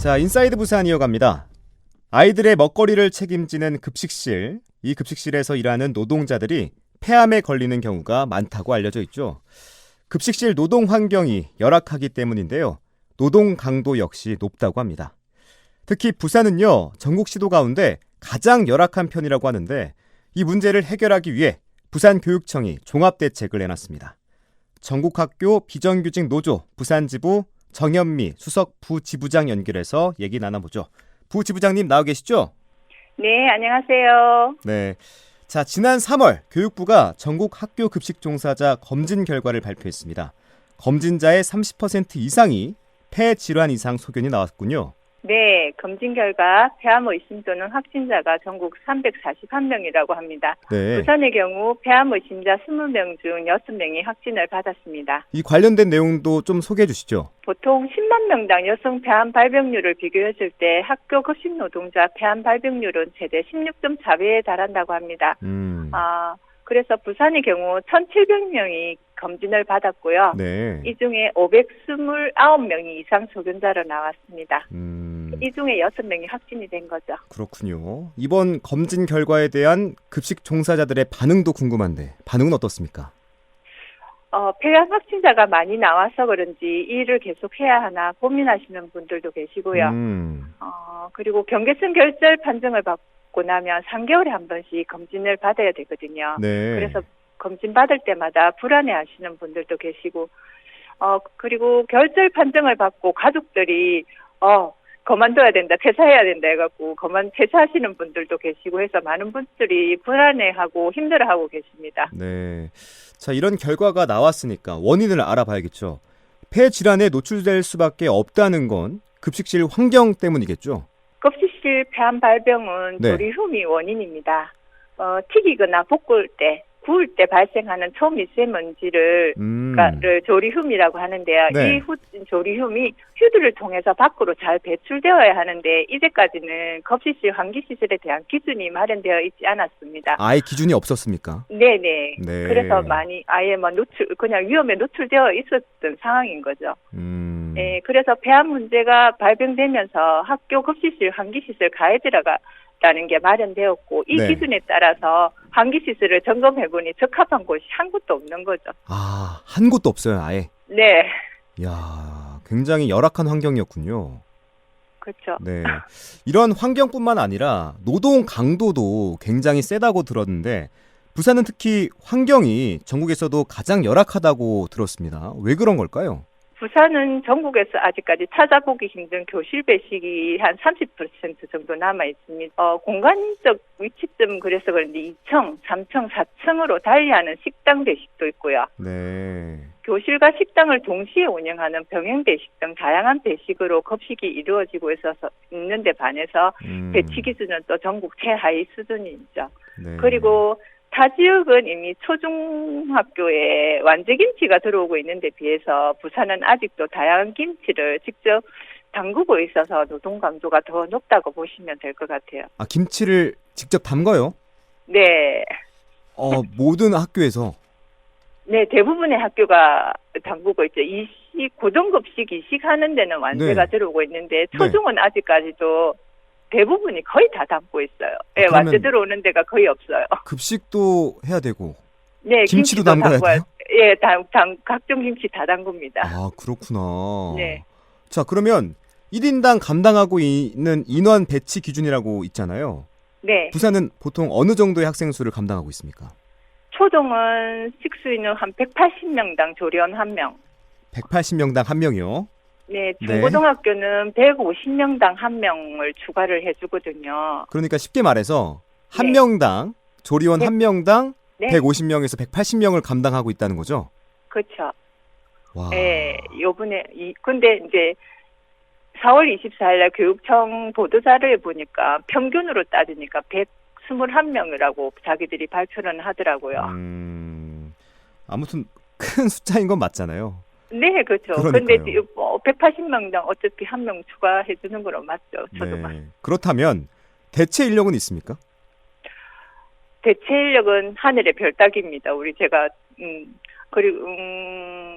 자, 인사이드 부산 이어갑니다. 아이들의 먹거리를 책임지는 급식실, 이 급식실에서 일하는 노동자들이 폐암에 걸리는 경우가 많다고 알려져 있죠. 급식실 노동 환경이 열악하기 때문인데요. 노동 강도 역시 높다고 합니다. 특히 부산은요, 전국 시도 가운데 가장 열악한 편이라고 하는데 이 문제를 해결하기 위해 부산교육청이 종합대책을 내놨습니다. 전국학교 비정규직 노조 부산지부 정현미 수석 부지부장 연결해서 얘기 나눠보죠. 부지부장님 나와 계시죠? 네, 안녕하세요. 네. 자, 지난 3월 교육부가 전국 학교 급식 종사자 검진 결과를 발표했습니다. 검진자의 30% 이상이 폐 질환 이상 소견이 나왔군요. 네, 검진 결과 폐암 의심 또는 확진자가 전국 341명이라고 합니다. 네. 부산의 경우 폐암 의심자 20명 중 6명이 확진을 받았습니다. 이 관련된 내용도 좀 소개해 주시죠. 보통 10만 명당 여성 폐암 발병률을 비교했을 때 학교 급식 노동자 폐암 발병률은 최대 16.4배에 달한다고 합니다. 그래서 부산의 경우 1,700명이 검진을 받았고요. 네. 이 중에 529명이 이상 소견자로 나왔습니다. 이 중에 6명이 확진이 된 거죠. 그렇군요. 이번 검진 결과에 대한 급식 종사자들의 반응도 궁금한데 반응은 어떻습니까? 폐암 확진자가 많이 나와서 그런지 일을 계속 해야 하나 고민하시는 분들도 계시고요. 그리고 경계성 결절 판정을 받고 나면 3개월에 한 번씩 검진을 받아야 되거든요. 네. 그래서 검진 받을 때마다 불안해하시는 분들도 계시고, 그리고 결절 판정을 받고 가족들이 그만둬야 된다, 퇴사해야 된다 해갖고 퇴사하시는 분들도 계시고 해서 많은 분들이 불안해하고 힘들어하고 계십니다. 네. 자, 이런 결과가 나왔으니까 원인을 알아봐야겠죠. 폐 질환에 노출될 수밖에 없다는 건 급식실 환경 때문이겠죠. 급식실 폐암 발병은 네. 조리흠이 원인입니다. 튀기거나 구울 때 발생하는 초미세먼지를 조리흠이라고 하는데요. 네. 이 조리흠이 휴드를 통해서 밖으로 잘 배출되어야 하는데 이제까지는 급식실 환기시설에 대한 기준이 마련되어 있지 않았습니다. 아예 기준이 없었습니까? 네네. 네. 그래서 많이 아예 그냥 위험에 노출되어 있었던 상황인 거죠. 네, 그래서 폐암 문제가 발병되면서 학교 급식실 환기시설 가이드라가 라는 게 마련되었고 이 네. 기준에 따라서 환기시설을 점검해보니 적합한 곳이 한 곳도 없는 거죠. 아, 한 곳도 없어요, 아예. 네. 이야, 굉장히 열악한 환경이었군요. 그렇죠. 네. 이런 환경뿐만 아니라 노동 강도도 굉장히 세다고 들었는데 부산은 특히 환경이 전국에서도 가장 열악하다고 들었습니다. 왜 그런 걸까요? 부산은 전국에서 아직까지 찾아보기 힘든 교실 배식이 한 30% 정도 남아 있습니다. 공간적 위치점 그래서 그런지 2층, 3층, 4층으로 달리하는 식당 배식도 있고요. 네. 교실과 식당을 동시에 운영하는 병행 배식 등 다양한 배식으로 급식이 이루어지고 있는데 반해서 배치 기준은 또 전국 최하위 수준이죠. 네. 그리고 타 지역은 이미 초중학교에 완제김치가 들어오고 있는데 비해서 부산은 아직도 다양한 김치를 직접 담그고 있어서 노동 강도가 더 높다고 보시면 될 것 같아요. 아, 김치를 직접 담가요? 네. 모든 학교에서? 네, 대부분의 학교가 담그고 있죠. 고등급식 이식하는 데는 완제가 네. 들어오고 있는데 초중은 아직까지도 대부분이 거의 다 담고 있어요. 네, 완제 들어오는 데가 거의 없어요. 급식도 해야 되고 네, 김치도 담가야 돼요? 예, 각종 김치 다 담급니다. 아, 그렇구나. 네. 자, 그러면 1인당 감당하고 있는 인원 배치 기준이라고 있잖아요. 네. 부산은 보통 어느 정도의 학생 수를 감당하고 있습니까? 초중은 식수인은 한 180명당 조리원 1명. 180명당 1명이요? 네, 중고등학교는 150명당 1명을 추가를 해주거든요. 그러니까 쉽게 말해서 한 네. 명당 조리원 네. 한 명당 네. 150명에서 180명을 감당하고 있다는 거죠? 그렇죠. 와. 네, 요번에 근데 이제 4월 24일 날 교육청 보도자료에 보니까 평균으로 따지니까 121명이라고 자기들이 발표는 하더라고요. 아무튼 큰 숫자인 건 맞잖아요. 네, 그렇죠. 그러니까요. 근데 180명당 어차피 1명 추가해 주는 거로 맞죠. 저도 네. 그렇다면 대체 인력은 있습니까? 대체 인력은 하늘의 별 따기입니다. 제가 그리고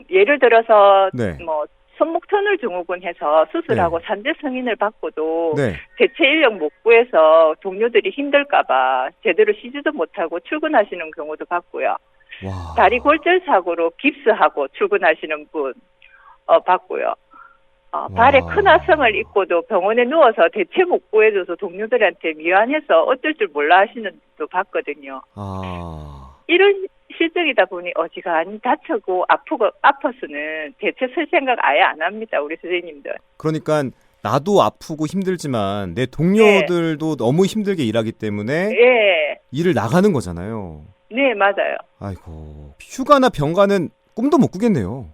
예를 들어서 네. 뭐 손목 터널 증후군 해서 수술하고 산재 승인을 받고도 네. 대체 인력 못 구해서 동료들이 힘들까봐 제대로 쉬지도 못하고 출근하시는 경우도 봤고요. 와. 다리 골절 사고로 깁스하고 출근하시는 분 봤고요. 발에 큰 화상을 입고도 병원에 누워서 대체 못 구해줘서 동료들한테 미안해서 어쩔 줄 몰라 하시는 분도 봤거든요. 이런 실정이다 보니 어지간히 다치고 아파서는 대체 쓸 생각 아예 안 합니다. 우리 선생님들. 그러니까 나도 아프고 힘들지만 내 동료들도 너무 힘들게 일하기 때문에 일을 나가는 거잖아요. 네, 맞아요. 아이고, 휴가나 병가는 꿈도 못 꾸겠네요.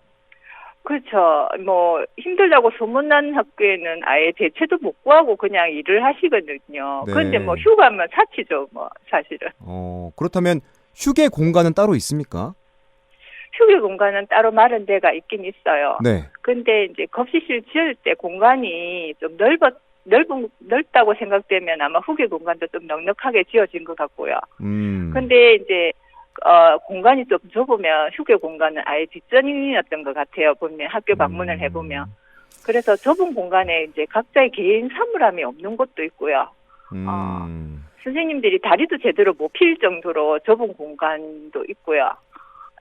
그렇죠. 뭐 힘들다고 소문난 학교에는 아예 대체도 못 구하고 그냥 일을 하시거든요. 네. 그런데 뭐 휴가면 사치죠, 뭐 사실은. 그렇다면 휴게 공간은 따로 있습니까? 휴게 공간은 따로 마련 데가 있긴 있어요. 네. 근데 이제 급식실 지을 때 공간이 좀 넓다고 생각되면 아마 휴게 공간도 좀 넉넉하게 지어진 것 같고요. 근데 이제 공간이 좀 좁으면 휴게 공간은 아예 뒷전이었던 것 같아요. 보면 학교 방문을 해보면. 그래서 좁은 공간에 이제 각자의 개인 사물함이 없는 곳도 있고요. 선생님들이 다리도 제대로 못 필 정도로 좁은 공간도 있고요.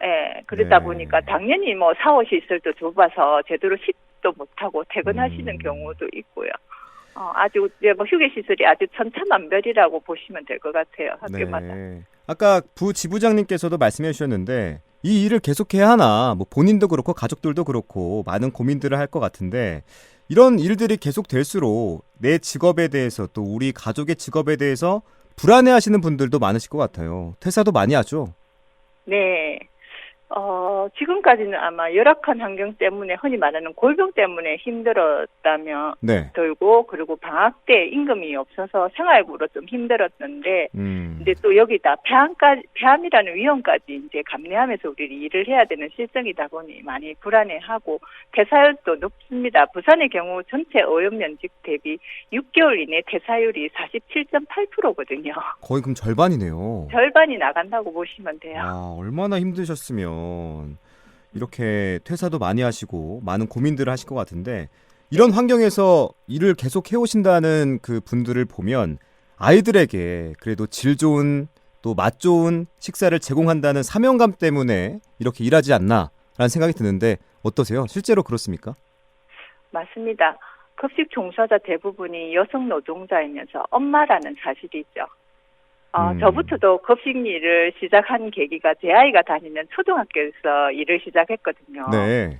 예, 그러다 보니까 당연히 뭐 샤워 시설도 좁아서 제대로 씻도 못하고 퇴근하시는 경우도 있고요. 아주 이제 뭐 휴게 시설이 아주 천차만별이라고 보시면 될 것 같아요. 학교마다. 네. 아까 지부장님께서도 말씀해 주셨는데 이 일을 계속해야 하나, 뭐 본인도 그렇고 가족들도 그렇고 많은 고민들을 할 것 같은데 이런 일들이 계속 될수록 내 직업에 대해서 또 우리 가족의 직업에 대해서 불안해하시는 분들도 많으실 것 같아요. 퇴사도 많이 하죠? 네. 지금까지는 아마 열악한 환경 때문에 흔히 말하는 골병 때문에 힘들었다면 들고 그리고 방학 때 임금이 없어서 생활부로 좀 힘들었는데 근데 또 여기다 폐암이라는 위험까지 이제 감내하면서 우리 일을 해야 되는 실정이다 보니 많이 불안해하고 퇴사율도 높습니다. 부산의 경우 전체 오염 면적 대비 6개월 이내 퇴사율이 47.8%거든요. 거의 그럼 절반이네요. 절반이 나간다고 보시면 돼요. 얼마나 힘드셨으면 이렇게 퇴사도 많이 하시고 많은 고민들을 하실 것 같은데 이런 환경에서 일을 계속 해오신다는 그 분들을 보면 아이들에게 그래도 질 좋은 또 맛 좋은 식사를 제공한다는 사명감 때문에 이렇게 일하지 않나라는 생각이 드는데 어떠세요? 실제로 그렇습니까? 맞습니다. 급식 종사자 대부분이 여성 노동자이면서 엄마라는 사실이 있죠. 저부터도 급식 일을 시작한 계기가 제 아이가 다니는 초등학교에서 일을 시작했거든요. 네.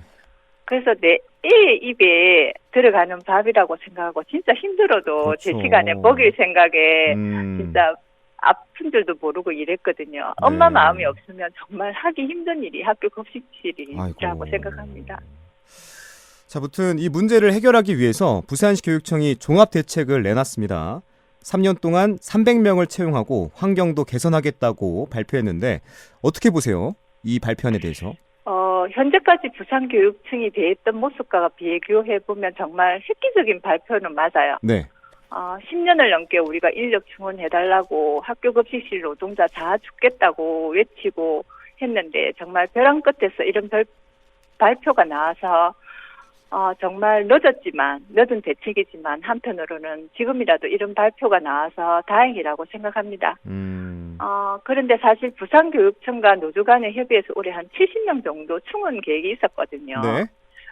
그래서 내 애의 입에 들어가는 밥이라고 생각하고 진짜 힘들어도 제 시간에 먹일 생각에 진짜 아픈 줄도 모르고 일했거든요. 엄마 마음이 없으면 정말 하기 힘든 일이 학교 급식실이라고 생각합니다. 자, 무튼 이 문제를 해결하기 위해서 부산시 교육청이 종합대책을 내놨습니다. 3년 동안 300명을 채용하고 환경도 개선하겠다고 발표했는데 어떻게 보세요? 이 발표안에 대해서? 현재까지 부산교육청이 대했던 모습과 비교해보면 정말 획기적인 발표는 맞아요. 네. 10년을 넘게 우리가 인력 충원해달라고 학교 급식실 노동자 다 죽겠다고 외치고 했는데 정말 벼랑 끝에서 이런 발표가 나와서 정말 늦은 대책이지만 한편으로는 지금이라도 이런 발표가 나와서 다행이라고 생각합니다. 그런데 사실 부산교육청과 노조 간의 협의에서 올해 한 70명 정도 충원 계획이 있었거든요. 네.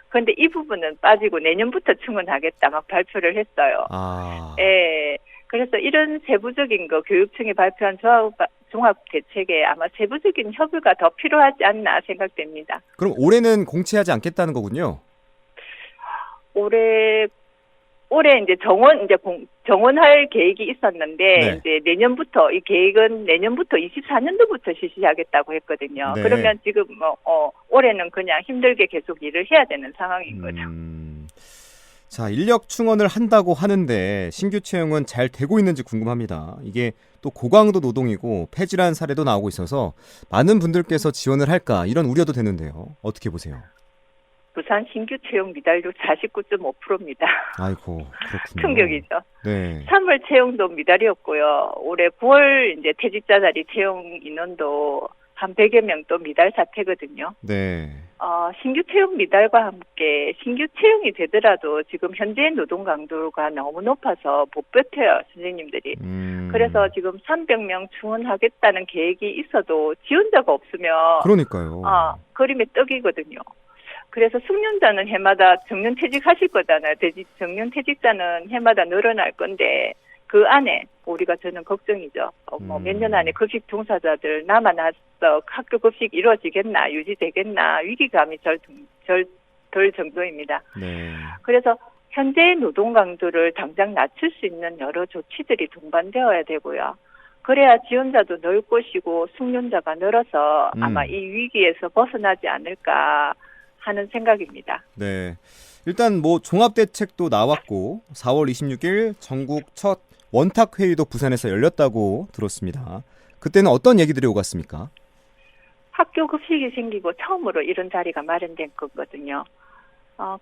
그런데 이 부분은 빠지고 내년부터 충원하겠다 막 발표를 했어요. 예. 그래서 이런 세부적인 거 교육청이 발표한 종합 대책에 아마 세부적인 협의가 더 필요하지 않나 생각됩니다. 그럼 올해는 공채하지 않겠다는 거군요. 올해 이제 정원할 계획이 있었는데 이제 내년부터 이 계획은 내년부터 24년도부터 실시하겠다고 했거든요. 네. 그러면 지금 올해는 그냥 힘들게 계속 일을 해야 되는 상황인 거죠. 자, 인력 충원을 한다고 하는데 신규 채용은 잘 되고 있는지 궁금합니다. 이게 또 고강도 노동이고 폐질한 사례도 나오고 있어서 많은 분들께서 지원을 할까 이런 우려도 되는데요. 어떻게 보세요? 부산 신규 채용 미달률 49.5%입니다. 아이고, 그렇군요. 충격이죠. 네. 3월 채용도 미달이었고요. 올해 9월 이제 퇴직자 자리 채용 인원도 한 100여 명 또 미달 사태거든요. 네. 신규 채용 미달과 함께 신규 채용이 되더라도 지금 현재 노동 강도가 너무 높아서 못 버텨요, 선생님들이. 그래서 지금 300명 충원하겠다는 계획이 있어도 지원자가 없으면 그러니까요. 그림의 떡이거든요. 그래서 숙련자는 해마다 정년퇴직하실 거잖아요. 정년퇴직자는 해마다 늘어날 건데 그 안에 우리가 저는 걱정이죠. 몇 년 안에 급식 종사자들 남아나서 학교 급식 이루어지겠나, 유지되겠나 위기감이 덜 정도입니다. 네. 그래서 현재 노동 강도를 당장 낮출 수 있는 여러 조치들이 동반되어야 되고요. 그래야 지원자도 늘 것이고 숙련자가 늘어서 아마 이 위기에서 벗어나지 않을까 하는 생각입니다. 네. 일단 뭐 종합대책도 나왔고 4월 26일 전국 첫 원탁회의도 부산에서 열렸다고 들었습니다. 그때는 어떤 얘기들이 오갔습니까? 학교 급식이 생기고 처음으로 이런 자리가 마련된 거거든요.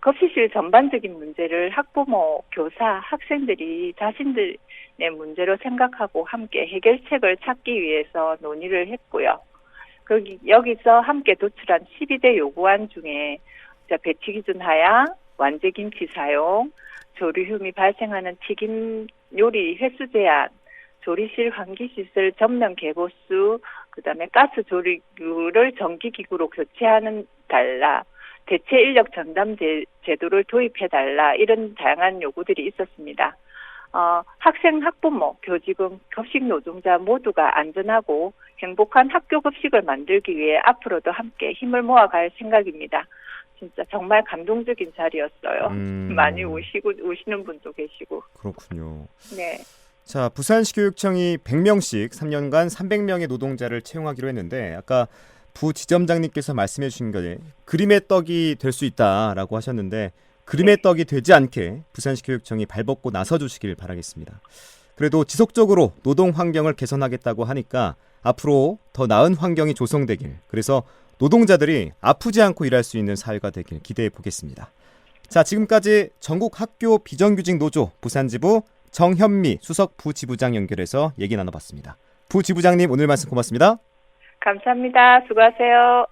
급식실 전반적인 문제를 학부모, 교사, 학생들이 자신들의 문제로 생각하고 함께 해결책을 찾기 위해서 논의를 했고요. 여기서 함께 도출한 12대 요구안 중에 배치 기준 하향, 완제김치 사용, 조리휴미 발생하는 튀김 요리 횟수 제한, 조리실 환기시설 전면 개보수, 그다음에 가스 조리구를 전기기구로 교체하는 달라, 대체 인력 전담 제도를 도입해달라, 이런 다양한 요구들이 있었습니다. 학생, 학부모, 교직원, 급식 노동자 모두가 안전하고 행복한 학교 급식을 만들기 위해 앞으로도 함께 힘을 모아갈 생각입니다. 진짜 정말 감동적인 자리였어요. 많이 우시는 분도 계시고. 그렇군요. 네. 자, 부산시 교육청이 100명씩 3년간 300명의 노동자를 채용하기로 했는데 아까 부지점장님께서 말씀해 주신 게 그림의 떡이 될 수 있다라고 하셨는데 그림의 떡이 되지 않게 부산시 교육청이 발벗고 나서주시길 바라겠습니다. 그래도 지속적으로 노동 환경을 개선하겠다고 하니까 앞으로 더 나은 환경이 조성되길, 그래서 노동자들이 아프지 않고 일할 수 있는 사회가 되길 기대해 보겠습니다. 자, 지금까지 전국 학교 비정규직 노조 부산지부 정현미 수석 부지부장 연결해서 얘기 나눠봤습니다. 부지부장님, 오늘 말씀 고맙습니다. 감사합니다. 수고하세요.